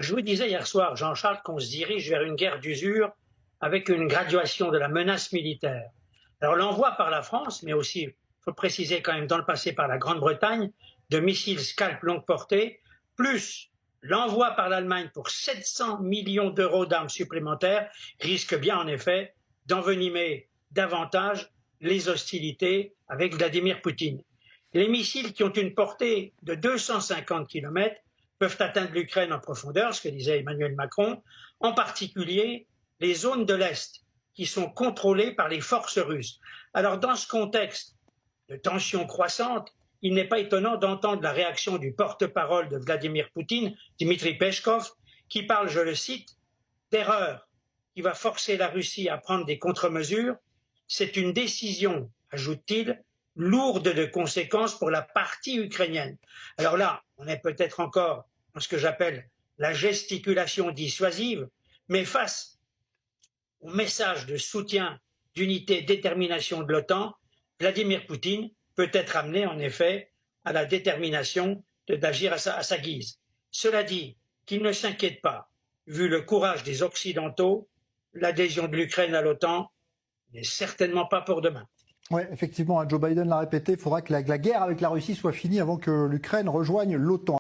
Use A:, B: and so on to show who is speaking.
A: Je vous disais hier soir, Jean-Charles, qu'on se dirige vers une guerre d'usure avec une graduation de la menace militaire. Alors l'envoi par la France, mais aussi, il faut le préciser quand même, dans le passé par la Grande-Bretagne, de missiles Scalp longue portée, plus l'envoi par l'Allemagne pour 700 millions d'euros d'armes supplémentaires, risque bien en effet d'envenimer davantage les hostilités avec Vladimir Poutine. Les missiles qui ont une portée de 250 km peuvent atteindre l'Ukraine en profondeur, ce que disait Emmanuel Macron, en particulier les zones de l'Est qui sont contrôlées par les forces russes. Alors dans ce contexte de tensions croissantes, il n'est pas étonnant d'entendre la réaction du porte-parole de Vladimir Poutine, Dmitri Peskov, qui parle, je le cite, d'erreur qui va forcer la Russie à prendre des contre-mesures. C'est une décision, ajoute-t-il, lourde de conséquences pour la partie ukrainienne. Alors là, on est peut-être encore dans ce que j'appelle la gesticulation dissuasive, mais face au message de soutien, d'unité, de détermination de l'OTAN, Vladimir Poutine peut être amené en effet à la détermination d'agir à sa guise. Cela dit, qu'il ne s'inquiète pas, vu le courage des Occidentaux, l'adhésion de l'Ukraine à l'OTAN n'est certainement pas pour demain.
B: Oui, effectivement, Joe Biden l'a répété, il faudra que la guerre avec la Russie soit finie avant que l'Ukraine rejoigne l'OTAN.